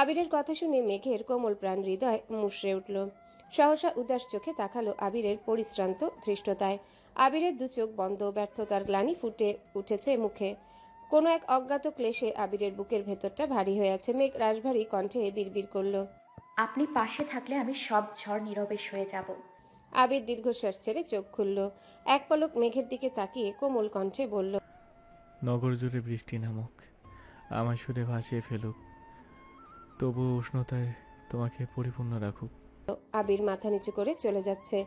আবিরের কথা শুনে মেঘের কোমল প্রাণ হৃদয় মুষড়ে উঠল। সহসা উদাস চোখে তাকালো আবিরের পরিশ্রান্ত ধৃষ্টতায়। আবিরের দু চোখ বন্ধ, ব্যর্থতার গ্লানি ফুটে উঠেছে মুখে। কোনো এক অজ্ঞাত ক্লেশে আবিরের বুকের ভেতরটা ভারী হয়ে আছে। মেঘ রাশভারী কণ্ঠে বিড়বিড় করল। আপনি পাশে থাকলে আমি সব ঝড় নীরবে সয়ে যাব। আবির দীর্ঘশ্বাস ছেড়ে চোখ খুলল। এক পলক মেঘের দিকে তাকিয়ে কোমল কণ্ঠে বলল, নগর জুড়ে বৃষ্টি নামুক, আমার সুরে ভাসিয়ে ফেলুক, তবু উষ্ণতায় তোমাকে পরিপূর্ণ রাখুক। আবির মাথা নিচু করে চলে যাচ্ছে।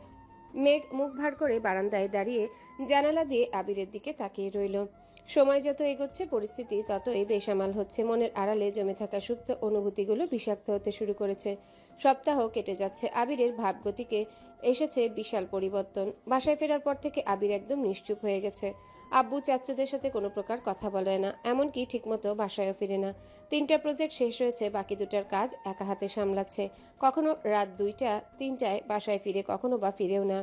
মেঘ মুখ ভার করে বারান্দায় দাঁড়িয়ে জানালা দিয়ে আবিরের দিকে তাকিয়ে রইল। সময় যত এগোচ্ছে পরিস্থিতি ততই বেসামাল হচ্ছে। মনের আড়ালে জমে থাকা সুপ্ত অনুভূতিগুলো বিষাক্ত হতে শুরু করেছে। সপ্তাহ কেটে যাচ্ছে। আবিরের ভাবগতিকে এসেছে বিশাল পরিবর্তন। বাসায় ফেরার পর থেকে আবির একদম নিশ্চুপ হয়ে গেছে। আব্বু চাচ্চুদের সাথে কোনো প্রকার কথা বলে না, এমনকি ঠিকমতো বাসায়ও ফিরে না। 3টা প্রজেক্ট শেষ হয়েছে, বাকি 2টার কাজ একা হাতে সামলাচ্ছে। কখনো রাত 2টা 3টায় বাসায় ফিরে, কখনো বা ফিরেও না।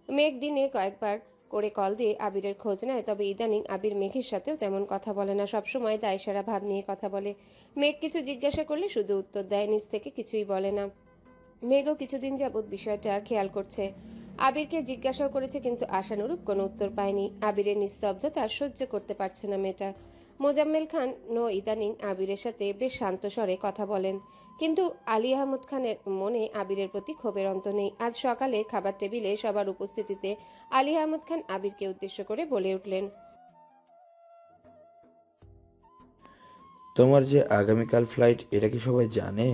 মেঘ দিনে কয়েকবার করে কল দিয়ে আবিরের খোঁজ নেয়, তবে ইদানিং আবির মেঘের সাথেও তেমন কথা বলে না। সবসময় দায়সারা ভাব নিয়ে কথা বলে। মেঘ কিছু জিজ্ঞাসা করলে শুধু উত্তর দেয়, নিজ থেকে কিছুই বলে না। মেঘও কিছুদিন যাবৎ বিষয়টা খেয়াল করছে। আবিরকে জিজ্ঞাসাও করেছে, কিন্তু আশানুরূপ কোনো উত্তর পায়নি। আবিরের নিস্তব্ধতা সহ্য করতে পারছে না মেয়েটা। মোজাম্মেল খান ইদানিং আবিরের সাথে বেশ শান্ত স্বরে কথা বলেন, কিন্তু আলী আহমদ খানের মনে আবিরের প্রতি ক্ষোভের অন্ত নেই। আজ সকালে খাবার টেবিলে সবার উপস্থিতিতে আলী আহমদ খান আবিরকে উদ্দেশ্য করে বলে উঠলেন, তোমার যে আগামীকাল ফ্লাইট, এটা কি সবাই জানে?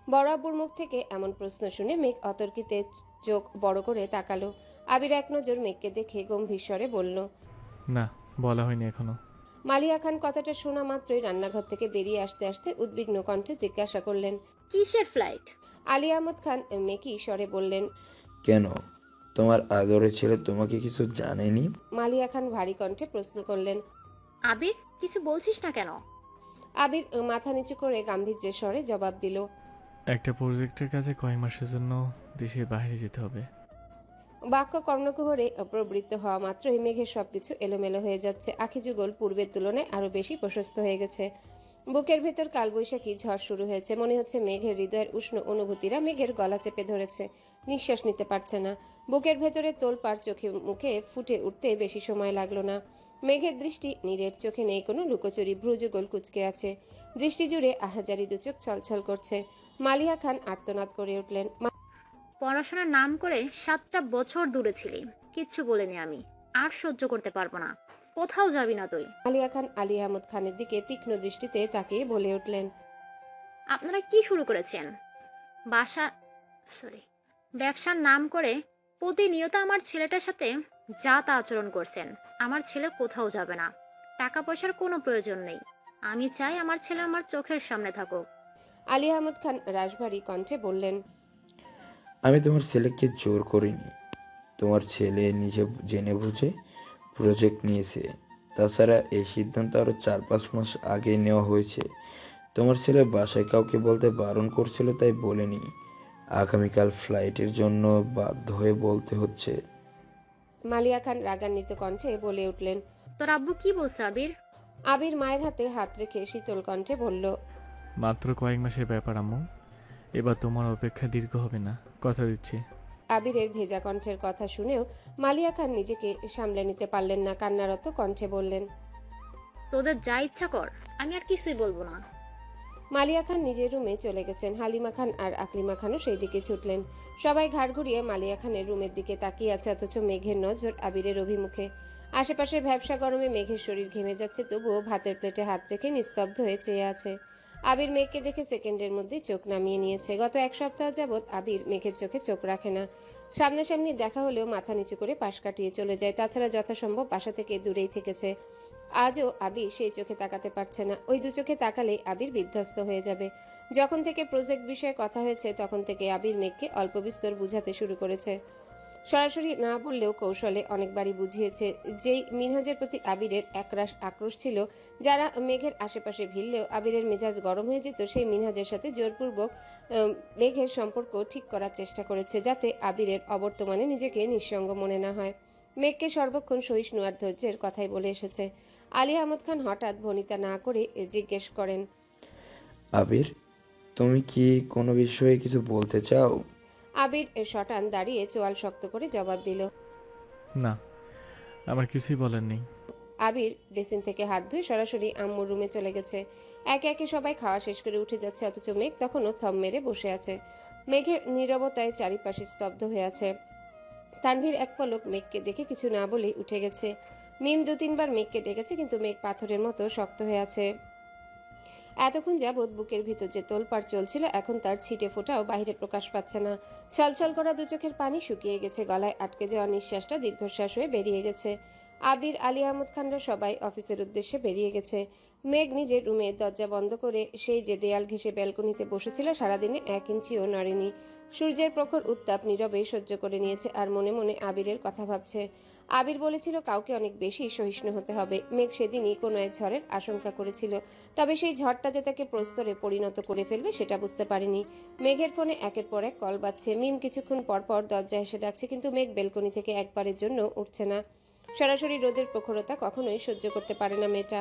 বড় আব্বুর মুখ থেকে এমন প্রশ্ন শুনে মেঘ অতর্কিতে চোখ বড় করে তাকালো। আবির এক নজর মেঘকে দেখে গম্ভীর স্বরে বলল, না, বলা হয়নি এখনো। মালিয়া খান কথাটা শোনা মাত্রই রান্নাঘর থেকে বেরিয়ে আসতে আসতে উদ্বিগ্ন কণ্ঠে জিজ্ঞাসা করলেন, কিসের ফ্লাইট? আলী আহমদ খান মেকি স্বরে বললেন, কেন, তোমার আদরের ছেলে তোমাকে কিছু জানেনি? মালিয়া খান ভারী কণ্ঠে প্রশ্ন করলেন। আবির, কিছু বলছিস না কেন? আবির মাথা নিচু করে গাম্ভীর্যের স্বরে জবাব দিল, একটা প্রজেক্টের কাছে কয়েক মাসের জন্য দেশের বাইরে যেতে হবে। বাক্য কর্ণকুহরে প্রবৃত্ত হওয়া মাত্রই মেঘের সবকিছু এলোমেলো হয়ে যাচ্ছে। আখি যুগল পূর্বের তুলনায় আরো বেশি প্রশস্ত হয়ে গেছে। বুকের ভেতর কালবৈশাখী ঝড় শুরু হয়েছে। মনে হচ্ছে মেঘের হৃদয়ের উষ্ণ অনুভূতিরা মেঘের গলা চেপে ধরেছে। নিঃশ্বাস নিতে পারছে না। বুকের ভেতরে তোলপাড় চোখে মুখে ফুটে উঠতে বেশি সময় লাগলো না। মেঘের দৃষ্টি নীরের, চোখে নেই কোনো লুকোচুরি, ভ্রুযুগল কুচকে আছে। দৃষ্টি জুড়ে আহাজারি দুচোখ ছলছল করছে। মালিয়া খান আর্তনাদ করে উঠলেন, পড়াশোনার নাম করে 7টা বছর দূরে ছিলি, কিচ্ছু বলিনি আমি। আর সহ্য করতে পারবো না, কোথাও যাবি না তুই। মালিয়া খান আলী আহমদ খানের দিকে তীক্ষ্ণ দৃষ্টিতে তাকিয়ে বলে উঠলেন, আপনারা কি শুরু করেছেন? বাসা সরি ব্যবসার নাম করে প্রতিনিয়ত আমার ছেলেটার সাথে যা তা আচরণ করছেন। আমার ছেলে কোথাও যাবে না, টাকা পয়সার কোনো প্রয়োজন নেই। আমি চাই আমার ছেলে আমার চোখের সামনে থাকুক। আলী আহমদ খান রাশভারী কণ্ঠে বললেন, আমি তোমার ছেলেকে জোর করিনি। তোমার ছেলে নিজে জেনে বুঝে প্রজেক্ট নিয়েছে। তাছাড়া এই সিদ্ধান্ত আরো 4-5 মাস আগে নেওয়া হয়েছে। তোমার ছেলে বাসায় কাউকে বলতে বারণ করছিল, তাই বলেনি। আগামীকাল ফ্লাইটের জন্য বাধ্য হয়ে বলতে হচ্ছে। মালিয়া খান রাগান্বিত কণ্ঠে বলে উঠলেন। তোর আব্বু কি বলছে আবির? আবির মায়ের হাতে হাত রেখে শীতল কণ্ঠে বলল, মাত্র কয়েক মাসের ব্যাপার আম্মু, এবার তোমার অপেক্ষা দীর্ঘ হবে না, কথা দিচ্ছি। আবিরের ভেজা কণ্ঠের কথা শুনেও মালিয়া খান নিজেকে সামলে নিতে পারলেন না। কান্নারত কণ্ঠে বললেন, তোদের যা ইচ্ছা কর, আমি আর কিছুই বলবো না। মালিয়া খান নিজের রুমে চলে গেছেন। হালিমা খান আর আকলিমা খানও সেই দিকে ছুটলেন। সবাই ঘাড় ঘুরিয়ে মালিয়া খানের রুমের দিকে তাকিয়ে আছে, অথচ মেঘের নজর আবিরের অভিমুখে। আশেপাশের ভ্যাবসা গরমে মেঘের শরীর ঘেমে যাচ্ছে, তবুও ভাতের প্লেটে হাত রেখে নিস্তব্ধ হয়ে চেয়ে আছে। আবির মেঘকে দেখে সেকেন্ডের মধ্যে চোখ নামিয়ে নিয়েছে। গত 1 সপ্তাহ যাবৎ আবির মেঘের চোখে চোখ রাখে না। সামনাসামনি দেখা হলেও মাথা নিচু করে পাশ কাটিয়ে চলে যায়। তাছাড়া যথাসম্ভব বাসা থেকে দূরেই থেকেছে। আজও আবির সেই চোখে তাকাতে পারছে না। ওই দু চোখে তাকালে আবির বিধ্বস্ত হয়ে যাবে। যখন থেকে প্রজেক্ট বিষয়ে কথা হয়েছে তখন থেকে আবির মেঘকে অল্প বিস্তর বুঝাতে শুরু করেছে। সরাসরি না বললেও কৌশলে অনেকবারই বুঝিয়েছে। যেই মিনহাজের প্রতি আবিরের একরাশ আক্রোশ ছিল, যারা মেঘের আশেপাশে ভিড়লেও আবিরের মেজাজ গরম হয়ে যেত, সেই মিনহাজের সাথে জোরপূর্বক মেঘের সম্পর্ক ঠিক করার চেষ্টা করেছে, যাতে আবিরের অবর্তমানে নিজেকে নিঃসঙ্গ মনে না হয়। মেঘকে সর্বক্ষণ সহিষ্ণু আর ধৈর্যের কথাই বলে এসেছে। আলী আহমদ খান হঠাৎ ভনিতা না করে জিজ্ঞেস করেন, আবির, তুমি কি কোনো বিষয়ে কিছু বলতে চাও? আবির শটান দাঁড়িয়ে চোয়াল শক্ত করে জবাব দিল। না, আমার কিছুই বলার নেই। আবির বেসিন থেকে হাত ধুয়ে সরাসরি আম্মুর রুমে চলে গেছে। একে একে সবাই খাওয়া শেষ করে উঠে যাচ্ছে, অথচ মেঘ তখনও থম মেরে বসে আছে। মেঘের নীরবতায় চারিপাশে স্তব্ধ হয়ে আছে। তানভীর এক পলক মেঘকে দেখে কিছু না বলেই উঠে গেছে। মিম 2-3 বার মেঘকে ডেকেছে, কিন্তু মেঘ পাথরের মতো শক্ত হয়ে আছে। এতক্ষণ যাবৎ বুকের ভিতর যে তোলপাড় চলছিল, এখন তার ছিটে ফোঁটাও বাইরে প্রকাশ পাচ্ছে না। ছলছল করা দু চোখের পানি শুকিয়ে গেছে, গলায় আটকে যাওয়া নিঃশ্বাসটা দীর্ঘশ্বাস হয়ে বেরিয়ে গেছে। আবির, আলী আহমদ খানরা সবাই অফিসের উদ্দেশ্যে বেরিয়ে গেছে। মেঘ নিজের রুমে দরজা বন্ধ করে সেই যে দেয়াল ঘেঁষে ব্যালকনিতে বসেছিল, সারাদিনে 1 ইঞ্চিও নড়েনি। সূর্যের প্রখর উত্তাপ নীরবে সহ্য করে নিয়েছে, আর মনে মনে আবিরের কথা ভাবছে। আবির বলেছিল কাউকে অনেক বেশি সহিষ্ণু হতে হবে। মেঘ সেদিনই কোনো এক ঝড়ের আশঙ্কা করেছিল, তবে সেই ঝড়টা যে তাকে প্রস্তরে পরিণত করে ফেলবে সেটা বুঝতে পারেনি। মেঘের ফোনে একের পর এক কল বাজছে। মিম কিছুক্ষণ পর পর দরজা এসে ডাকছে, কিন্তু মেঘ বেলকনি থেকে একবারের জন্য উঠছে না। সরাসরি রোদের প্রখরতা কখনোই সহ্য করতে পারে না মেয়েটা।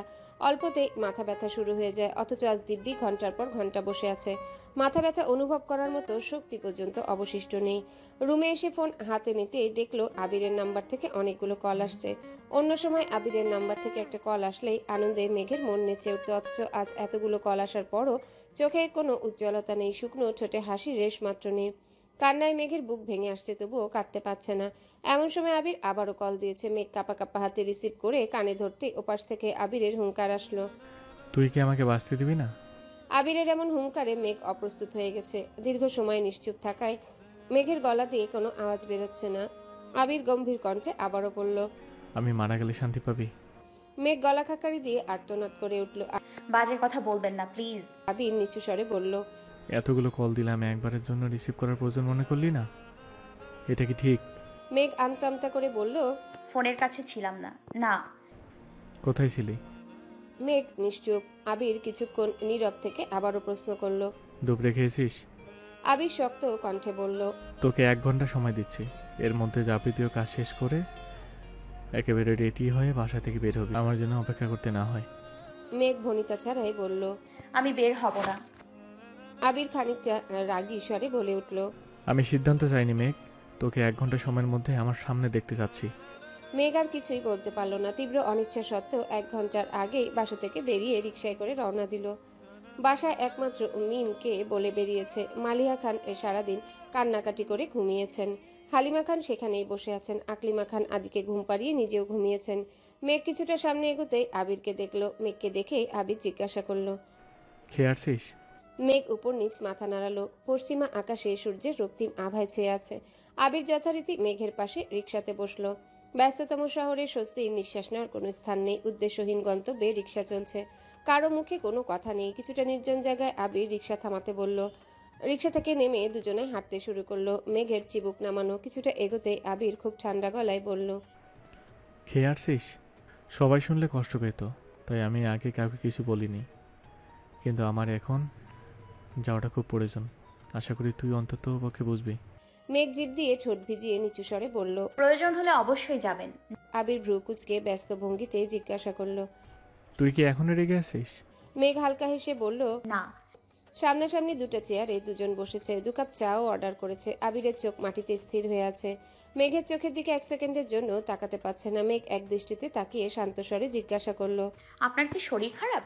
অল্পতেই মাথা ব্যথা শুরু হয়ে যায়, অথচ আজ দিব্যি ঘন্টার পর ঘন্টা বসে আছে। মাথা ব্যথা অনুভব করার মতো শক্তি পর্যন্ত অবশিষ্ট নেই। রুমে এসে ফোন হাতে নিতেই দেখলো আবিরের নাম্বার থেকে অনেকগুলো কল আসছে। অন্য সময় আবিরের নাম্বার থেকে একটা কল আসলেই আনন্দে মেঘের মন নেচে উঠত, অথচ আজ এতগুলো কল আসার পরও চোখে কোনো উজ্জ্বলতা নেই, শুকনো ঠোঁটে হাসির রেশ মাত্র নেই। কান্নায় মেঘের বুক ভেঙে আসছে, তবুও কাঁদতে পারছে না। এমন সময় আবির আবারও কল দিয়েছে। মেঘ কাঁপা কাঁপা হাতে রিসিভ করে কানে ধরতেই ওপাশ থেকে আবিরের হুঙ্কার আসলো। তুই কি আমাকে বাঁচতে দিবি না? আবিরের এমন হুঙ্কারে মেঘ অপ্রস্তুত হয়ে গেছে। দীর্ঘ সময় নিশ্চুপ থাকায় মেঘের গলা দিয়ে কোনো আওয়াজ বেরোচ্ছে না। আবির গম্ভীর কণ্ঠে আবারও বলল, আমি মারা গেলে শান্তি পাবি? মেঘ গলা খাকারি দিয়ে আর্তনাদ করে উঠল। বাজে কথা বলবেন না প্লিজ। আবির নিচু স্বরে বলল, এতগুলো কল দিলাম, একবারের জন্য রিসিভ করার প্রয়োজন মনে করলি না? এটা কি ঠিক? মেঘ আমতা আমতা করে বলল, ফোনের কাছে ছিলাম না। না। কোথায় ছিলি? মেঘ নিশ্চুপ। আবির কিছুক্ষণ নীরব থেকে আবারও প্রশ্ন করল। ডুবরে খেয়েছিস? আবির শক্ত কণ্ঠে বলল, তোকে 1 ঘন্টা সময় দিচ্ছি, এর মধ্যে যাবতীয় কাজ শেষ করে একেবারে রেডি হয়ে বাসা থেকে বের হবি, আমার জন্য অপেক্ষা করতে না হয়। মেঘ ভনিতা ছাড়াই বলল। আমি বের হব না। আবির খানিকটা রাগী স্বরে বলে উঠল, আমি সিদ্ধান্ত চাইনি মেঘ, তোকে 1 ঘন্টা সময়ের মধ্যে আমার সামনে দেখতে চাচ্ছি। মেঘ আর কিছুই বলতে পারল না। তীব্র অনিচ্ছা সত্ত্বেও 1 ঘন্টার আগেই বাসা থেকে বেরিয়ে রিকশায় করে রওনা দিল। বাসায় একমাত্র মিমকে বলে বেরিয়েছে। মালিহা খান সারাদিন কান্নাকাটি করে ঘুমিয়েছেন। হালিমা খান সেখানেই বসে আছেন। আকলিমা খান আদিকে ঘুম পাড়িয়ে নিজেও ঘুমিয়েছেন। মেঘ কিছুটা সামনে এগোতেই আবিরকে দেখলো। মেঘকে দেখেই আবির জিজ্ঞাসা করলো, খেয়ে আসছিস? মেঘ উপর নিচ মাথা নাড়ালো। পশ্চিমা আকাশে সূর্যের রক্তিম আভায় ছেয়ে আছে। আবির যথারীতি মেঘের পাশে রিকশাতে বসলো। ব্যস্ততম শহরে স্বস্তির নিঃশ্বাস নেওয়ার কোনো স্থান নেই। উদ্দেশ্যহীন গন্তব্যে রিকশা চলছে, কারো মুখে কোনো কথা নেই। কিছুটা নির্জন জায়গায় আবির রিকশা থামাতে বলল। রিকশা থেকে নেমে দুজনে হাঁটতে শুরু করলো। মেঘের চিবুক নামানো। কিছুটা এগোতেই আবির খুব ঠান্ডা গলায় বলল, খেয়ে আসছিস? সবাই শুনলে কষ্ট পেত, তাই আমি আগে কাউকে কিছু বলিনি, কিন্তু আমার এখন যাওয়াটা খুব প্রয়োজন। আশা করি তুই অন্তত পক্ষে বুঝবি। মেঘ জিভ দিয়ে ঠোঁট ভিজিয়ে নিচু স্বরে বলল। প্রয়োজন হলে অবশ্যই যাবেন। আবির ভ্রু কুচকে ব্যস্ত ভঙ্গিতে জিজ্ঞাসা করলো, তুই কি এখনো রেগে আছিস? মেঘ হালকা হেসে বলল, না। সামনাসামনি দুটো চেয়ারে দুজন বসেছে। 2 কাপ চাও অর্ডার করেছে। আবিরের চোখ মাটিতে স্থির হয়ে আছে। মেঘের চোখের দিকে 1 সেকেন্ডের জন্য তাকাতে পারছে না। মেঘ এক দৃষ্টিতে তাকিয়ে শান্ত স্বরে জিজ্ঞাসা করলো, আপনার কি শরীর খারাপ?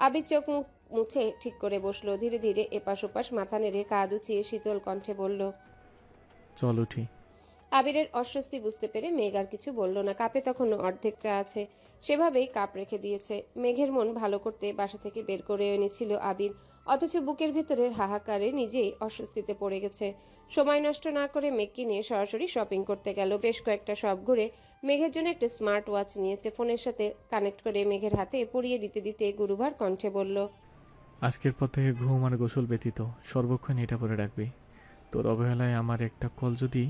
আবির চোখ মুখ মুছে ঠিক করে বসলো। ধীরে ধীরে এপাশ ওপাশ মাথা নেড়ে কাঁধ উঁচিয়ে শীতল কণ্ঠে বলল। চল উঠি। আবিরের অস্বস্তি বুঝতে পেরে মেঘ আর কিছু বলল না। কাপে তখনও অর্ধেক চা আছে, সেভাবেই কাপ রেখে দিয়েছে। মেঘের মন ভালো করতে বাসা থেকে বের করে এনেছিল আবির, অথচ বুকের ভেতরের হাহাকারে নিজেই অস্বস্তিতে পড়ে গেছে। সময় নষ্ট না করে মেঘকে নিয়ে সরাসরি শপিং করতে গেল। বেশ কয়েকটা শপ ঘুরে মেঘের জন্য একটা স্মার্ট ওয়াচ নিয়েছে। ফোনের সাথে কানেক্ট করে মেঘের হাতে পরিয়ে দিতে দিতে গুরুভার কণ্ঠে বলল, আজকের পর থেকে ঘুম আর গোসল ব্যতীত সর্বক্ষণ এটা পরে রাখবি। তোর অবহেলায় আমার একটা কল যদি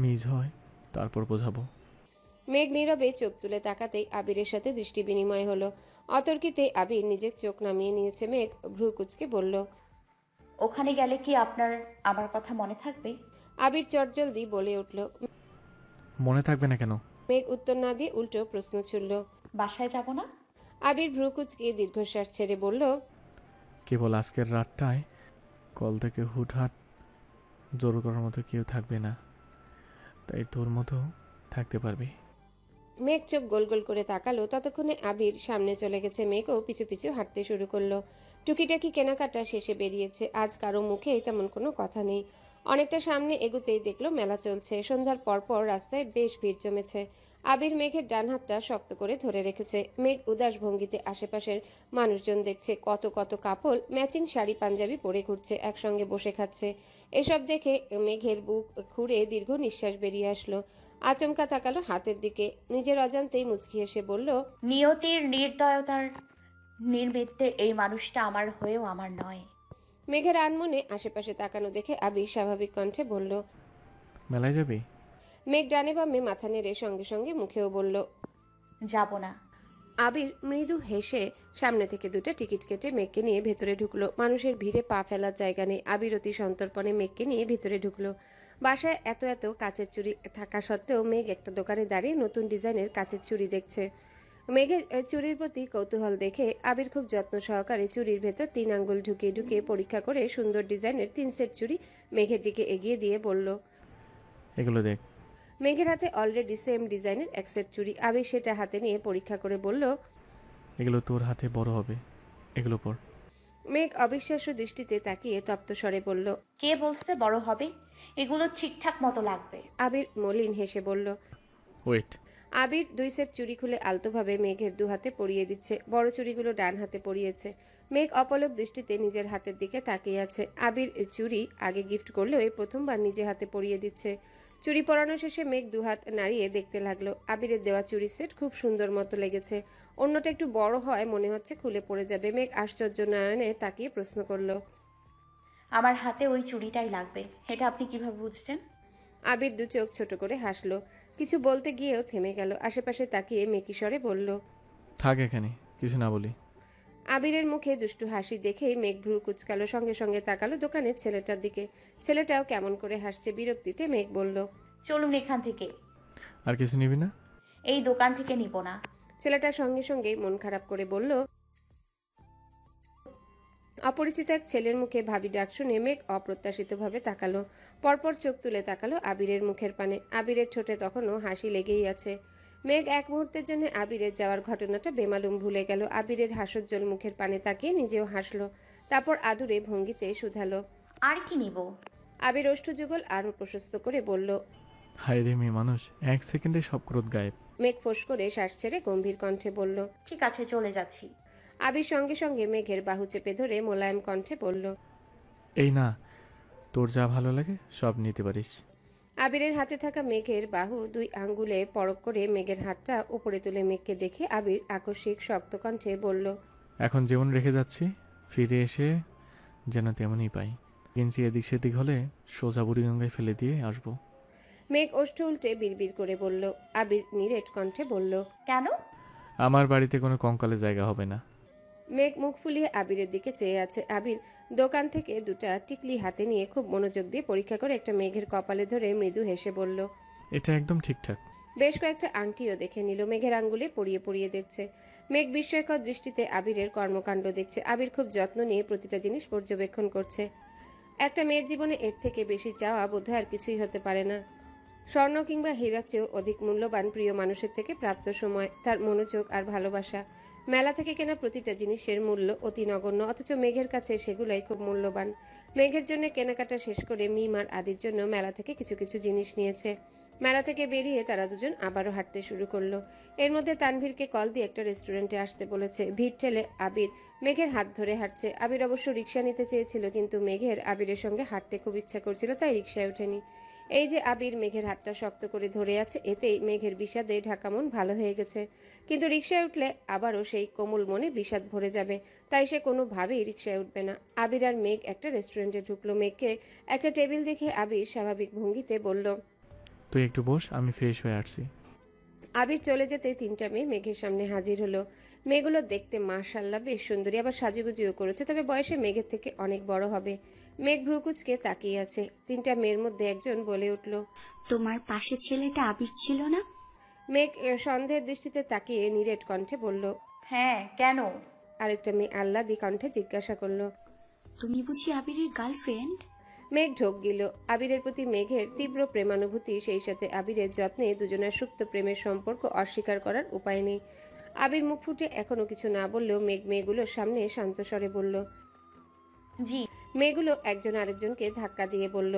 মিস হয়, তারপর বোঝাবো। মেঘ নীরবে চোখ তুলে তাকাতেই আবিরের সাথে দৃষ্টি বিনিময় হলো। অতর্কিতে আবির নিজের চোখ নামিয়ে নিয়েছে। মেঘ ভ্রু কুচকে বলল, ওখানে গেলে কি আপনার আমার কথা মনে থাকবে? আবির চটজলদি বলে উঠল, মনে থাকবে না কেন? মেঘ উত্তর না দিয়ে উল্টো প্রশ্ন ছুড়ল। বাসায় যাব না? আবির ভ্রু কুচকে দীর্ঘশ্বাস ছেড়ে বলল, কেবল আজকের রাতটায় কল থেকে হুটহাট জোর করার মতো কেউ থাকবে না, তাই তোর মতো থাকতে পারবি। মেঘ চোখ গোল গোল করে তাকালো। ততক্ষণে আবির সামনে চলে গেছে। মেঘও পিছু পিছু হাঁটতে শুরু করলো। টুকিটাকি কেনাকাটা শেষে বেরিয়েছে। আজ কারো মুখে তেমন কোনো কথা নেই। অনেকটা সামনে এগুতেই দেখলো মেলা চলছে। সন্ধ্যার পরপর রাস্তায় বেশ ভিড় জমেছে। আবির মেঘের ডান হাতটা শক্ত করে ধরে রেখেছে। মেঘ উদাস ভঙ্গিতে আশেপাশের মানুষজন দেখছে। কত কত কাপল ম্যাচিং শাড়ি পাঞ্জাবি পরে ঘুরছে, একসঙ্গে বসে খাচ্ছে। এসব দেখে মেঘের বুক খুঁড়ে দীর্ঘ নিঃশ্বাস বেরিয়ে আসলো। আচমকা তাকালো হাতের দিকে। নিজের অজান্তেই মুচকি হেসে বলল, নিয়তির নির্দয়তার নির্মিত্তে এই মানুষটা আমার হয়েও আমার নয়। মেঘের আনমনে আশেপাশে তাকানো দেখে আবির স্বাভাবিক কণ্ঠে বলল। মেলায় যাবি? মেঘ ডানে বামে মাথা নেড়ে সঙ্গে সঙ্গে মুখেও বলল। যাব না। আবির মৃদু হেসে সামনে থেকে দুটো টিকিট কেটে মেঘকে নিয়ে ভেতরে ঢুকলো। মানুষের ভিড়ে পা ফেলার জায়গা নেই। আবির অতি সন্তর্পণে মেঘকে নিয়ে ভিতরে ঢুকলো। বাসায় এত এত কাচের চুড়ি থাকা সত্ত্বেও মেঘ একটা দোকানে দাঁড়িয়ে নতুন ডিজাইনের কাচের চুড়ি দেখছে। মেঘের চুড়ির প্রতি কৌতূহল দেখে আবির খুব যত্ন সহকারে চুড়ির ভেতর 3 আঙ্গুল ঢুকিয়ে ঢুকিয়ে পরীক্ষা করে সুন্দর ডিজাইনের 3 সেট চুড়ি মেঘের দিকে এগিয়ে দিয়ে বলল। এগুলো দেখ। মেঘের হাতে অলরেডি সেম ডিজাইনের এক সেট চুড়ি। আবির সেটা হাতে নিয়ে পরীক্ষা করে বলল, এগুলো তোর হাতে বড় হবে, এগুলো পর। মেঘ অবিশ্বাস্য দৃষ্টিতে তাকিয়ে তপ্ত স্বরে বলল। কে বলছে বড় হবে? এগুলো ঠিকঠাক মতো লাগবে। আবির মলিন হেসে বলল। ওয়েট। আবির 2 সেট চুড়ি খুলে আলতোভাবে মেঘের 2 হাতে পরিয়ে দিচ্ছে। বড় চুড়িগুলো ডান হাতে পরিয়েছে। মেঘ অপলক দৃষ্টিতে নিজের হাতের দিকে তাকিয়ে আছে। আবির চুড়ি আগে গিফট করলেও এই প্রথমবার নিজে হাতে পরিয়ে দিচ্ছে। চুড়ি পরানো শেষে মেঘ 2 হাত নাড়িয়ে দেখতে লাগলো। আবিরের দেওয়া চুড়ির সেট খুব সুন্দর মতো লেগেছে। অন্যটা একটু বড় হয় মনে হচ্ছে খুলে পড়ে যাবে। মেঘ আশ্চর্য নয়নে তাকিয়ে প্রশ্ন করলো। আমার হাতে ওই চুড়িটাই লাগবে। এটা আপনি কিভাবে বুঝছেন? আবির 2 চোখ ছোট করে হাসলো। কিছু বলতে গিয়েও থেমে গেল। আশেপাশে তাকিয়ে মেকি স্বরে বলল। থাক এখানে, কিছু না বলি। আবিরের মুখে দুষ্টু হাসি দেখেই মেঘ ভ্রু কুচকালো। সঙ্গে সঙ্গে তাকালো দোকানের ছেলেটার দিকে। ছেলেটাও কেমন করে হাসছে। বিরক্তিতে মেঘ বলল। চলুন এখান থেকে। আর কিছু নিবি না? এই দোকান থেকে নিব না। ছেলেটা সঙ্গে সঙ্গে মন খারাপ করে বলল। অপরিচিত এক ছেলের মুখে ভাবি ডাক শুনে মেঘ অপ্রত্যাশিতভাবে তাকালো। পরপর চোখ তুলে তাকালো আবিরের মুখের পানে। আবিরের ঠোঁটে তখনও হাসি লেগেই আছে। মেঘ এক মুহূর্তের জন্য আবিরের যাওয়ার ঘটনাটা বেমালুম ভুলে গেল। আবিরের হাস্যোজ্জ্বল মুখের পানে তাকিয়ে নিজেও হাসলো। তারপর আদুরে ভঙ্গিতে শুধালো। আর কি নিব? আবির ওষ্ঠযুগল আরো প্রশস্ত করে বলল। হায় রে মেয়ে মানুষ, 1 সেকেন্ডে সব ক্রোধ গায়েব। মেঘ ফোঁস করে শ্বাস ছেড়ে গম্ভীর কণ্ঠে বলল। ঠিক আছে, চলে যাচ্ছি। আবির সঙ্গে সঙ্গে মেঘের বাহু চেপে ধরে মোলায়েম কণ্ঠে বলল। এই না, তোর যা ভালো লাগে সব নিতে পারিস। আবিরের হাতে থাকা মেঘের বাহু 2 আঙ্গুলে পরক করে মেঘের হাতটা উপরে তুলে মেঘকে দেখে আবির আকস্মিক শক্ত কণ্ঠে বলল। এখন যেমন রেখে যাচ্ছি, ফিরে এসে যেন তেমনই পাই। কিঞ্চি এদিক সেদিক হলে সোজা বুড়িগঙ্গায় ফেলে দিয়ে আসবো। মেঘ ওষ্ঠ উল্টে বিড়বিড় করে বলল। আবির নিরেট কণ্ঠে বলল। কেন? আমার বাড়িতে কোনো কঙ্কালে জায়গা হবে না। মেঘ মুখ ফুলিয়ে আবিরের দিকে চেয়ে আছে। আবির দোকান থেকে 2টা টিকলি হাতে নিয়ে খুব মনোযোগ দিয়ে পরীক্ষা করে একটা মেঘের কপালে ধরে মৃদু হেসে বলল। এটা একদম ঠিকঠাক। বেশ কয়েকটা আংটিও দেখে নিল। মেঘের আঙ্গুলে পরিয়ে পরিয়ে দেখছে। মেঘ বিস্ময়কর দৃষ্টিতে আবিরের কর্মকাণ্ড দেখছে। আবির খুব যত্ন নিয়ে প্রতিটা জিনিস পর্যবেক্ষণ করছে। একটা মেয়ের জীবনে এর থেকে বেশি চাওয়া বোধহয় আর কিছুই হতে পারে না। স্বর্ণ কিংবা হীরার চেয়েও অধিক মূল্যবান প্রিয় মানুষের থেকে প্রাপ্ত সময়, তার মনোযোগ আর ভালোবাসা। মেলা থেকে কেনা প্রতিটা জিনিসের মূল্য অতি নগণ্য, অথচ মেঘের কাছে সেগুলাই খুব মূল্যবান। মেঘের জন্য কেনাকাটা শেষ করে মিম আর আদির জন্য মেলা থেকে কিছু কিছু জিনিস নিয়েছে। মেলা থেকে বেরিয়ে তারা দুজন আবারও হাঁটতে শুরু করলো। এর মধ্যে তানভীরকে কল দিয়ে একটা রেস্টুরেন্টে আসতে বলেছে। ভিড় ঠেলে আবির মেঘের হাত ধরে হাঁটছে। আবির অবশ্য রিক্সা নিতে চেয়েছিল, কিন্তু মেঘের আবিরের সঙ্গে হাঁটতে খুব ইচ্ছা করছিল, তাই রিক্সায় ওঠেনি। এই যে আবির মেঘের হাতটা শক্ত করে ধরে আছে, এতেই মেঘের বিষাদে ঢাকা মন ভালো হয়ে গেছে। কিন্তু রিক্সায় উঠলে আবারও সেই কোমল মনে বিষাদ ভরে যাবে, তাই সে কোনোভাবেই রিক্সায় উঠবে না। আবির আর মেঘ একটা রেস্টুরেন্টে ঢুকলো। মেঘকে একটা টেবিল দেখে আবির স্বাভাবিক ভঙ্গিতে বলল। তুই একটু বস, আমি ফ্রেশ হয়ে আসছি। আবির চলে যেতে 3টা মেয়ে মেঘের সামনে হাজির হলো। মেয়েগুলো দেখতে মাশাআল্লাহ বেশ সুন্দরী, আবার সাজুগুজিও করেছে, তবে বয়সে মেঘের থেকে অনেক বড় হবে। মেঘ ভ্রুকুচকে তাকিয়ে আছে। তিনটা মেয়ের মধ্যে একজন বলে উঠল, তোমার পাশের ছেলেটা আবির ছিল না? মেঘ সন্দেহের দৃষ্টিতে তাকিয়ে নিরেট কণ্ঠে বলল। হ্যাঁ, কেন? আরেকটা মেয়ে আহ্লাদি কণ্ঠে জিজ্ঞাসা করলো, তুমি বুঝি আবিরের গার্লফ্রেন্ড? মেঘ ঢোক গিল। আবিরের প্রতি মেঘের তীব্র প্রেমানুভূতি, সেই সাথে আবিরের যত্নে দুজনের সুপ্ত প্রেমের সম্পর্ক অস্বীকার করার উপায় নেই। আবির মুখ ফুটে এখনো কিছু না বললেও মেঘ মেয়েগুলোর সামনে শান্ত স্বরে বলল। জি। মেয়েগুলো একজন আরেকজনকে ধাক্কা দিয়ে বলল।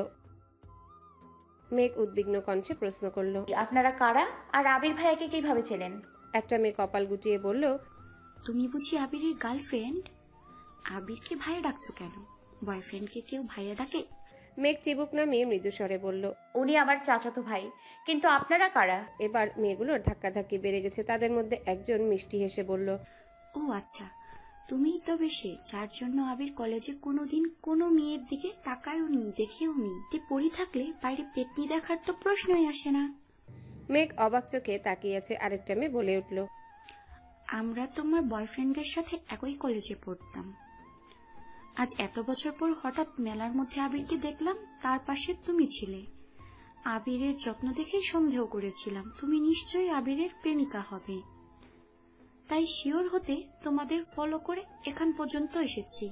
মেঘ উদ্বিগ্ন কণ্ঠে প্রশ্ন করলো। আপনারা কারা? আর আবির ভাইয়াকে কিভাবে চেনেন? একটা মেয়ে কপাল গুটিয়ে বলল, তুমি বুঝি আবিরের গার্লফ্রেন্ড? আবিরকে ভাইয়া ডাকছো কেন? বয়ফ্রেন্ডকে কেউ ভাইয়া ডাকে? মেঘ চিবুক নামিয়ে মৃদু স্বরে বলল। উনি আমার চাচাতো ভাই। কিন্তু আপনারা কারা? এবার মেয়েগুলোর ধাক্কাধাক্কি বেড়ে গেছে। তাদের মধ্যে একজন মিষ্টি হেসে বলল, ও আচ্ছা, তুমিই তবে সে যার জন্য আবির কলেজে কোনোদিন কোনো মেয়ের দিকে তাকায়ও নি, দেখেও নি। তে পড়ে থাকলে বাইরে পেতনি দেখার তো প্রশ্নই আসে না। মেঘ অবাক চোখে তাকিয়ে আছে। আরেকটা মেয়ে বলে উঠল, আমরা তোমার বয়ফ্রেন্ডের সাথে একই কলেজে পড়তাম। আজ এত বছর পর হঠাৎ মেলার মধ্যে আবিরকে দেখলাম, তার পাশে তুমি ছিলে। আবিরের যত্ন দেখেই সন্দেহ করেছিলাম তুমি নিশ্চয়ই আবিরের প্রেমিকা হবে। তাই শিওর হতে তোমাদের ফলো করে এখান পর্যন্ত এসেছি।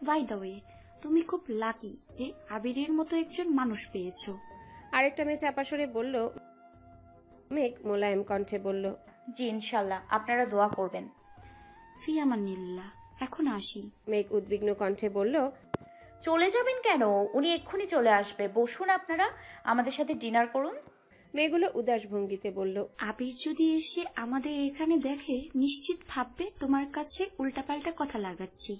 বাই দ্য ওয়ে, তুমি খুব লাকি যে আবিরের মতো একজন মানুষ পেয়েছো। আরেকটা মেয়ে চাপা সরে বলল। মেঘ মোলায়েম কণ্ঠে বলল, জি ইনশাল্লাহ, আপনারা দোয়া করবেন। ফি আমানিল্লাহ, এখন আসি। মেঘ উদ্বিগ্ন কণ্ঠে বলল, চলে যাবেন কেন? উনি এক্ষুনি চলে আসবে। বসুন, আপনারা আমাদের সাথে ডিনার করুন। মেয়েগুলো উদাস ভঙ্গিতে বলল, আবির যদি এসে আমাদের এখানে দেখে নিশ্চিত ভাববে তোমার কাছে উল্টাপাল্টা কথা লাগাচ্ছি।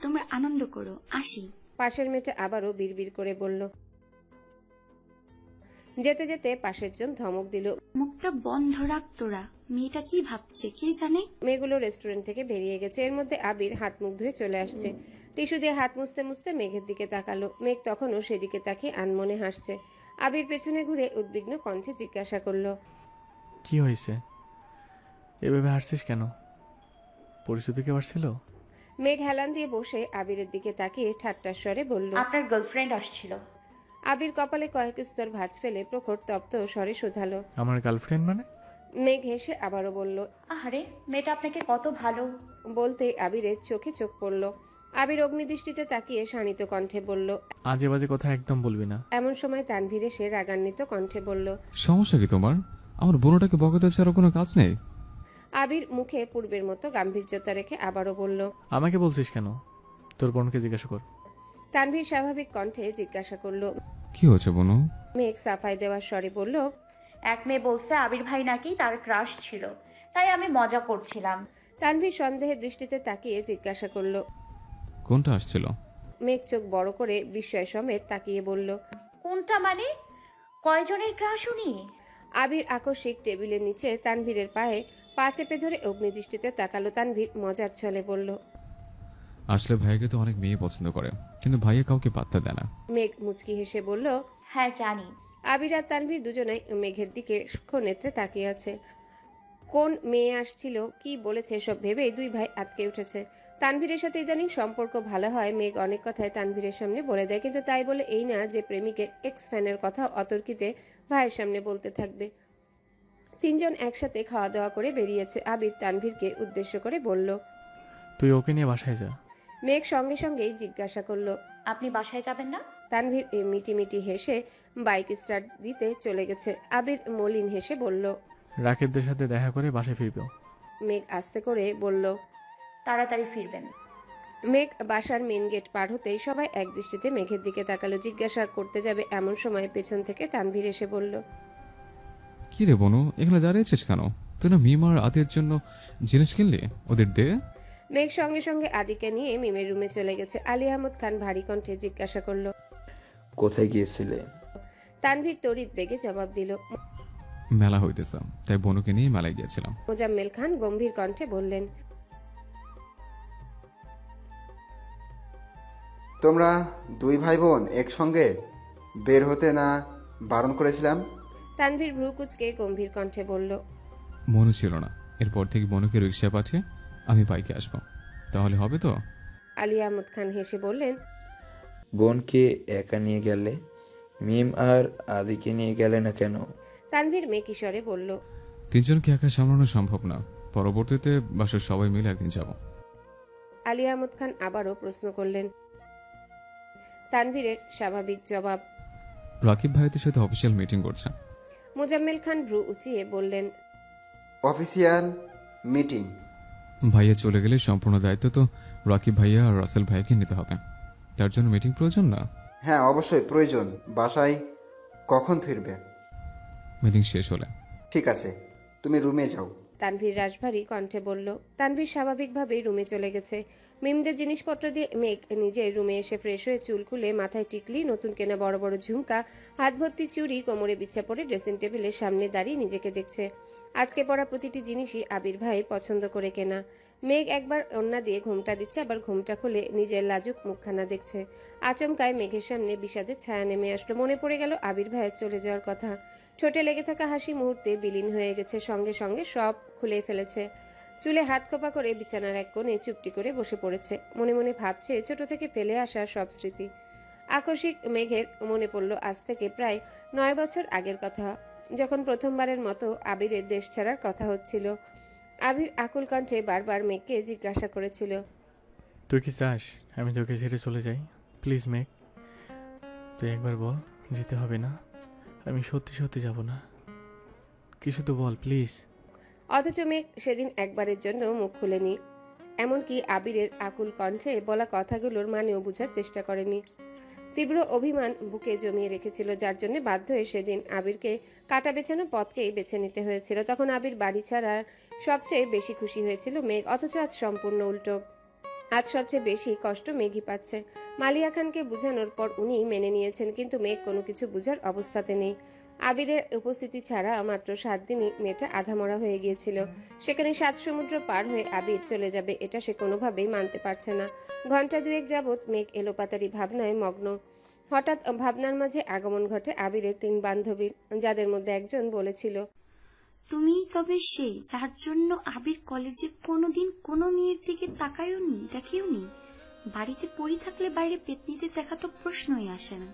তোমরা আনন্দ করো, আসি। পাশের মেয়েটা আবারও বিড়বিড় করে বলল। যেতে যেতে পাশের জন ধমক দিল। মুখটা বন্ধ রাখ তোরা, মেয়েটা কি ভাবছে কে জানে। মেয়েগুলো রেস্টুরেন্ট থেকে বেরিয়ে গেছে। এর মধ্যে আবির হাত মুখ ধুয়ে চলে আসছে। টিস্যু দিয়ে হাত মুছতে মুছতে মেঘের দিকে তাকালো। মেঘ তখনও সেদিকে তাকিয়ে আনমনে হাসছে। আবির পেছনে ঘুরে উদ্বিগ্ন কণ্ঠে জিজ্ঞাসা করলো, কি হয়েছে? এভাবে হাসছিস কেন? পরিস্থিতি কি ছিল? মেঘ হেলান দিয়ে বসে আবিরের দিকে তাকিয়ে ঠাট্টার স্বরে বলল। আপনার গার্লফ্রেন্ড আসছিল। আবির কপালে কয়েক স্তর ভাঁজ ফেলে প্রখর তপ্ত স্বরে শুধালো। আমার গার্লফ্রেন্ড মানে? মেঘ হেসে আবারও বলল। আহারে, মেয়েটা আপনাকে কত ভালো। বলতে আবিরের চোখে চোখ পড়ল। আবির অগ্নিদৃষ্টিতে তাকিয়ে শানিত কণ্ঠে বলল, আজে বাজে কথা একদম বলবি না। এমন সময় তানভীর এসে রাগান্বিত কণ্ঠে বলল, সমস্যা কি তোমার? আমার বোনটাকে বকাতে ছাড়া কোনো কাজ নেই? আবির মুখে পূর্বের মতো গাম্ভীর্যতা রেখে আবারও বলল, আমাকে বলছিস কেন? তোর বোনকে জিজ্ঞাসা কর। তানভীর স্বাভাবিক কণ্ঠে জিজ্ঞাসা করল। কি হয়েছে বোনু? মেঘ সাফাই দেওয়ার স্বরে বলল, এক মেয়ে বলছে আবির ভাই নাকি তার ক্রাশ ছিল, তাই আমি মজা করছিলাম। তানভীর সন্দেহের দৃষ্টিতে তাকিয়ে জিজ্ঞাসা করল। কোনটা আসছিল? মেঘ চোখ বড় করে বিস্ময় সমেত তাকিয়ে বলল, কোনটা মানে? কয়জনের ক্রাশ উনি? আবির আকস্মিক টেবিলের নিচে তানভীরের পায়ে পা চেপে ধরে অগ্নিদৃষ্টিতে তাকালো। তানভীর মজার ছলে বলল, আসলে ভাইয়াকে তো অনেক মেয়ে পছন্দ করে, কিন্তু ভাইয়া কাউকে পাত্তা দেয় না। মেঘ মুচকি হেসে বলল। হ্যাঁ জানি। আবির আর তানভীর দুজনাই মেঘের দিকে সূক্ষ্ম নেত্রে তাকিয়ে আছে। কোন মেয়ে আসছিল, কি বলেছে, সব ভেবেই দুই ভাই আটকে উঠেছে। তানভীরের সাথে ইদানিং সম্পর্ক ভালো হয়। মেঘ অনেক কথাই তানভীরের সামনে বলে দেয়, কিন্তু তাই বলে এই না যে প্রেমিকের এক্স ফ্যানের কথা অতর্কিতে ভাইয়ের সামনে বলতে থাকবে। তিনজন একসাথে খাওয়া দাওয়া করে বেরিয়েছে। আবির তানভীরকে উদ্দেশ্য করে বলল। তুই ওকে নিয়ে বাসায় যা। মেঘ সঙ্গে সঙ্গেই জিজ্ঞাসা করলো, আপনি বাসায় যাবেন না? তানভীর মিটি মিটি হেসে বাইক স্টার্ট দিতে চলে গেছে। আবির মলিন হেসে বলল। রাকিবদের সাথে দেখা করে বাসায় ফিরবে। মেঘ আস্তে করে বলল। তাড়াতাড়ি ফিরবেন। মেঘ বাসার মেন গেট পার হতেই সবাই এক দৃষ্টিতে মেঘের দিকে তাকালো। জিজ্ঞাসা করতে যাবে এমন সময় পেছন থেকে তানভীর এসে বলল। কি রে বোনু, এখানে দাঁড়িয়েছিস কেন? তুই না মিম আর আদির জন্য জিনিস কিনলি, ওদের দে। মেঘ সঙ্গে সঙ্গে আদিকে নিয়ে মিমের রুমে চলে গেছে। আলী আহমদ খান ভারী কণ্ঠে জিজ্ঞাসা করলো, কোথায় গিয়েছিলে? তানভীর তড়িৎ বেগে জবাব দিল। মেলা হইতেছে, তাই বোনুকে নিয়ে মেলায় গিয়েছিলাম। মোজাম্মেল খান গম্ভীর কণ্ঠে বললেন। তোমরা দুই ভাই বোন একসঙ্গে বের হতে না বারণ করেছিলাম? তানভীর ভ্রু কুচকে গম্ভীর কণ্ঠে বলল। মনে ছিল না, এরপর থেকে বোনুকে রিক্সায় পাঠিয়ে আমি বাইকে আসবো, তাহলে হবে তো? আলী আহমদ খান হেসে বললেন, বোনকে একা নিয়ে গেলে, মিম আর আদিকে নিয়ে গেলে না কেন? তানভীর মেকিশরে বলল। তিনজনকে একা সামলানো সম্ভব না, পরবর্তীতে বাসার সবাই মিলে একদিন যাব। আলী আহমদ খান আবারও প্রশ্ন করলেন। তানভীরের স্বাভাবিক জবাব। রাকিব ভাইদের সাথে অফিসিয়াল মিটিং করছে। মোজাম্মেল খান ভ্রু উঁচিয়ে বললেন, অফিসিয়াল মিটিং? ভাইয়া চলে গেলে সম্পূর্ণ দায়িত্ব তো রাকিব ভাইয়া আর রাসেল ভাইকে নিতে হবে। তার জন্য মিটিং প্রয়োজন না? হ্যাঁ, অবশ্যই প্রয়োজন। বাসায় কখন ফিরবে? মিটিং শেষ হলে। ঠিক আছে, তুমি রুমে যাও। তানভীর রাশভারী কণ্ঠে বলল। তানভীর স্বাভাবিকভাবেই রুমে চলে গেছে। মিমদের জিনিসপত্র দিয়ে মেঘ নিজের রুমে এসে ফ্রেশ হয়ে চুল খুলে, মাথায় টিকলি, নতুন কেনা বড় বড় ঝুমকা, হাত ভর্তি চুড়ি, কোমরে বিছা পড়ে ড্রেসিং টেবিলের সামনে দাঁড়িয়ে নিজেকে দেখছে। আজকে পরা প্রতিটি জিনিসই আবির ভাই পছন্দ করে কেনা। মেঘ একবার ওড়না দিয়ে ঘোমটা দিচ্ছে, আবার ঘোমটা খুলে নিজের লাজুক মুখখানা দেখছে। আচমকায় মেঘের সামনে বিষাদের ছায়া নেমে আসলো। মনে পড়ে গেল আবির ভাইয়ের চলে যাওয়ার কথা। ঠোঁটে লেগে থাকা হাসি মুহূর্তে বিলীন হয়ে গেছে, সঙ্গে সঙ্গে সব খুলে ফেলেছে। চুলে হাত খোপা করে বিছানার এক কোণে চুপটি করে বসে পড়েছে। মনে মনে ভাবছে ছোট থেকে ফেলে আসা সব স্মৃতি। আকস্মিক মেঘের মনে পড়ল আজ থেকে প্রায় 9 বছর আগের কথা, যখন প্রথমবারের মতো আবিরের দেশ ছাড়ার কথা হচ্ছিল। আবির আকুল কণ্ঠে বারবার মেঘকে জিজ্ঞাসা করেছিল, তুই কি চাস আমি তোকে ছেড়ে চলে যাই? প্লিজ মেঘ, তুই একবার বল যেতে হবে না। আমি সত্যি সত্যি যাব না, কিছু তো বল প্লিজ। অথচ মেঘ সেদিন একবারের জন্য মুখ খুলেনি, এমনকি আবিরের আকুল কণ্ঠে বলা কথাগুলোর মানেও বোঝার চেষ্টা করেনি। তীব্র অভিমান বুকে জমিয়ে রেখেছিল, যার জন্য বাধ্য হয়ে সেদিন আবিরকে কাটা বেছানো পথকেই বেছে নিতে হয়েছিল। তখন আবির বাড়ি ছাড়ার সবচেয়ে বেশি খুশি হয়েছিল মেঘ, অথচ আজ সম্পূর্ণ উল্টো। আজ সবচেয়ে বেশি কষ্ট মেঘই পাচ্ছে। মালিয়া খানকে বোঝানোর পর উনি মেনে নিয়েছেন, কিন্তু মেঘ কোনো কিছু বুঝার অবস্থাতে নেই। আবিরের উপস্থিতি ছাড়া মাত্র 7 দিনই মেয়েটা আধামরা হয়ে গিয়েছিল। সেখানে 7 সমুদ্র পার হয়ে আবির চলে যাবে, এটা সে কোনোভাবেই মানতে পারছে না। ঘন্টা দুয়েক যাবৎ মেঘ এলোপাতারি ভাবনায় মগ্ন। হঠাৎ ভাবনার মাঝে আগমন ঘটে আবিরের 3 বান্ধবীর, যাদের মধ্যে একজন বলেছিল, তুমি তবে সে যার জন্য আবির কলেজে কোনোদিন কোনো মেয়ের দিকে তাকায়ওনি, দেখেওনি। বাড়িতে পড়ে থাকলে বাইরে পেতনিতে দেখা তো প্রশ্নই আসে না।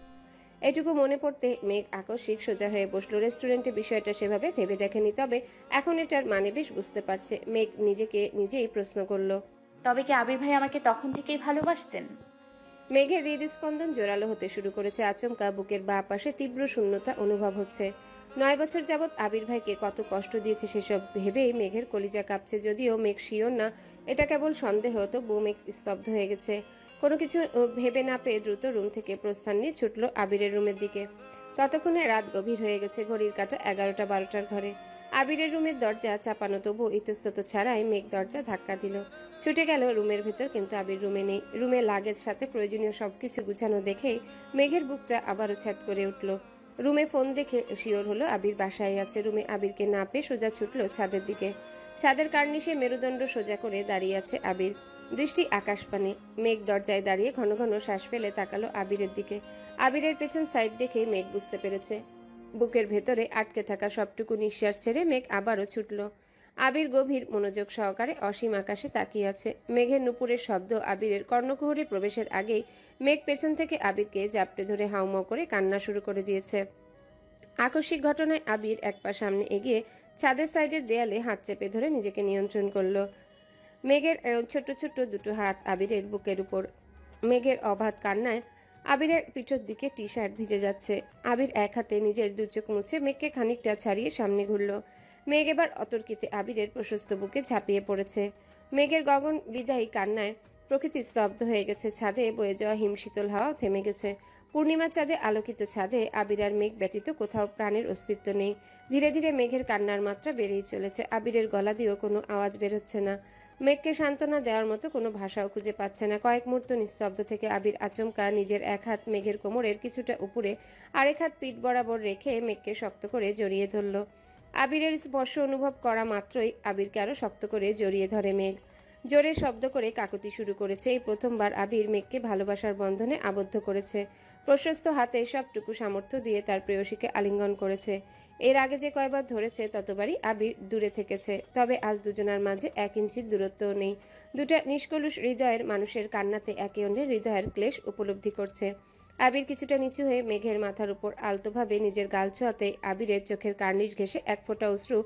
এটুকু মনে পড়তে মেঘ আকস্মিক সোজা হয়ে বসলো। রেস্টুরেন্টে বিষয়টা সেভাবে ভেবে দেখেনি, তবে এখন এটার মানে বেশ বুঝতে পারছে। মেঘ নিজেকে নিজেই প্রশ্ন করলো, তবে কি আবির ভাই আমাকে তখন থেকেই ভালোবাসতেন? মেঘের হৃদস্পন্দন জোরালো হতে শুরু করেছে। আচমকা বুকের বাঁ পাশে তীব্র শূন্যতা অনুভব হচ্ছে। 9 বছর যাবৎ আবির ভাইকে কত কষ্ট দিয়েছে সেসব ভেবেই মেঘের কলিজা কাঁপছে। যদিও মেঘ শিওর না, এটা কেবল সন্দেহ, তবুও মেঘ স্তব্ধ হয়ে গেছে। কোনো কিছু ভেবে না পেয়ে দ্রুত রুম থেকে প্রস্থান নিয়ে ছুটল আবিরের রুমের দিকে। ততক্ষণে রাত গভীর হয়ে গেছে, ঘড়ির কাঁটা 11টা-12টার ঘরে। আবিরের রুমের দরজা চাপানো, তবু ইতস্তত ছাড়াই মেঘ দরজা ধাক্কা দিল। ছুটে গেল রুমের ভেতর, কিন্তু আবির রুমে নেই। রুমে লাগেজ সাথে প্রয়োজনীয় সবকিছু গুছানো দেখেই মেঘের বুকটা আবারও ছ্যাদ করে উঠল। রুমে ফোন দেখে শিওর হলো আবির বাসায় আছে। রুমে আবিরকে না পেয়ে সোজা ছুটল ছাদের দিকে। ছাদের কার্নিশে মেরুদণ্ড সোজা করে দাঁড়িয়ে আছে আবির, দৃষ্টি আকাশপানে। মেঘ দরজায় দাঁড়িয়ে ঘন ঘন শ্বাস ফেলে তাকালো আবিরের দিকে। আবিরের পেছন সাইড দেখে মেঘ বুঝতে পেরেছে বুকের ভেতরে আটকে থাকা সবটুকু নিঃশ্বাস ছেড়ে মেঘ আবারও ছুটল। আবির গভীর মনোযোগ সহকারে অসীম আকাশে তাকিয়ে আছে। মেঘের নুপুরের শব্দ আবিরের কর্ণকুহরে প্রবেশের আগেই মেঘ পেছন থেকে আবিরকে জাপটে ধরে হাউমাউ করে কান্না শুরু করে দিয়েছে। আকস্মিক ঘটনায় আবির এক পা সামনে এগিয়ে ছাদের সাইডের দেয়ালে হাত চেপে ধরে নিজেকে নিয়ন্ত্রণ করলো। মেঘের ছোট্ট ছোট্ট দুটো হাত আবিরের বুকের উপর। মেঘের অবাধ কান্নায় আবিরের পিঠের দিকে টি শার্ট ভিজে যাচ্ছে। আবির এক হাতে নিজের দু চোখ মুছে মেঘকে খানিকটা ছাড়িয়ে সামনে ঘুরল। মেঘ এবার অতর্কিতে আবিরের প্রশস্ত বুকে ঝাঁপিয়ে পড়েছে। মেঘের গগন বিদায়ী কান্নায় প্রকৃতি স্তব্ধ হয়ে গেছে। ছাদে বয়ে যাওয়া হিমশীতল হাওয়াও থেমে গেছে। পূর্ণিমার চাঁদে আলোকিত ছাদে আবির আর মেঘ ব্যতীত কোথাও প্রাণের অস্তিত্ব নেই। ধীরে ধীরে মেঘের কান্নার মাত্রা বেড়েই চলেছে। আবিরের গলা দিয়েও কোনো আওয়াজ বেরোচ্ছে না। মেঘকে সান্ত্বনা দেওয়ার মতো কোনো ভাষাও খুঁজে পাচ্ছে না। কয়েক মুহূর্ত নিস্তব্ধ থেকে আবির আচমকা নিজের এক হাত মেঘের কোমরের কিছুটা উপরে, আরেক হাত পিঠ বরাবর রেখে মেঘকে শক্ত করে জড়িয়ে ধরল। আবিরের স্পর্শ অনুভব করা মাত্রই আবিরকে আরো শক্ত করে জড়িয়ে ধরে মেঘ। জোরে শব্দ করে কাকুতি শুরু করেছে। এই প্রথমবার আবির মেঘকে ভালোবাসার বন্ধনে আবদ্ধ করেছে। প্রশস্ত হাতে সবটুকু সামর্থ্য দিয়ে তার প্রেয়সীকে আলিঙ্গন করেছে। এর আগে যে কয়বার ধরেছে ততবারই আবির দূরে থেকেছে, তবে আজ দুজনার মাঝে 1 ইঞ্চির দূরত্বও নেই। দুটা নিষ্কলুষ হৃদয়ের মানুষের কান্নাতে একে অন্যের হৃদয়ের ক্লেশ উপলব্ধি করছে। আবির কিছুটা নিচু হয়ে মেঘের মাথার উপর আলতোভাবে নিজের গাল ছোঁয়াতে আবিরের চোখের কার্নিশ ঘেঁষে 1 ফোঁটা অশ্রু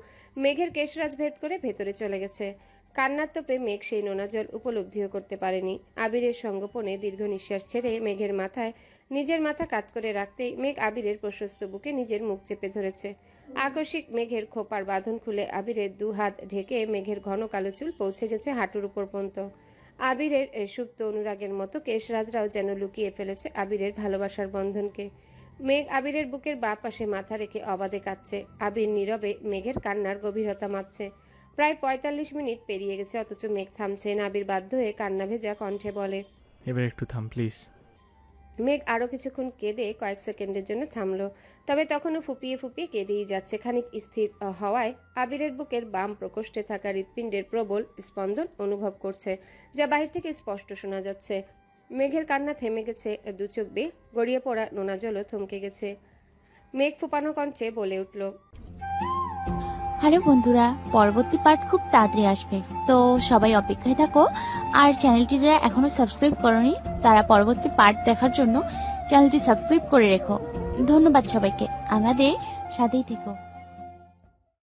মেঘের কেশরাজ ভেদ করে ভেতরে চলে গেছে। কান্নার তোপে মেঘ সেই নোনা জল উপলব্ধিও করতে পারেনি। আবিরের সঙ্গোপনে দীর্ঘ নিঃশ্বাস ছেড়ে মেঘের মাথায় নিজের মাথা কাত করে রাখতেই মেঘ আবিরের প্রশস্ত বুকে নিজের মুখ চেপে ধরেছে। আকস্মিক মেঘের খোপার বাঁধন খুলে আবিরের 2 হাত ঢেকে মেঘের ঘন কালো চুল পৌঁছে গেছে হাঁটুর উপর পর্যন্ত। আবিরের সুপ্ত অনুরাগের মতো কেশরাজরাও যেন লুকিয়ে ফেলেছে আবিরের ভালোবাসার বন্ধনকে। মেঘ আবিরের বুকের বাঁ পাশে মাথা রেখে অবাধে কাঁদছে। আবির নীরবে মেঘের কান্নার গভীরতা মাপছে। প্রায় 45 মিনিট পেরিয়ে গেছে, অথচ মেঘ থামছে না। আবির বাধ্য হয়ে কান্না ভেজা কণ্ঠে বলে, এবার একটু থাম প্লিজ। মেঘ আরো কিছুক্ষণ কেঁদে কয়েক সেকেন্ডের জন্য থামলো, তবে তখনও ফুপিয়ে ফুপিয়ে কেঁদেই যাচ্ছে। খানিক স্থির হওয়ায় আবিরের বুকের বাম প্রকোষ্ঠে থাকা হৃৎপিণ্ডের প্রবল স্পন্দন অনুভব করছে, যা বাহির থেকে স্পষ্ট শোনা যাচ্ছে। মেঘের কান্না থেমে গেছে, 2 চোখ বেয়ে গড়িয়ে পড়া নোনা জলও থমকে গেছে। মেঘ ফুপানো কণ্ঠে বলে উঠল, হ্যালো বন্ধুরা, পরবর্তী পার্ট খুব তাড়াতাড়ি আসবে, তো সবাই অপেক্ষায় থাকো। আর চ্যানেলটি যারা এখনো সাবস্ক্রাইব করোনি তারা পরবর্তী পার্ট দেখার জন্য চ্যানেলটি সাবস্ক্রাইব করে রেখো। ধন্যবাদ সবাইকে, আমাদের সাথেই থেকো।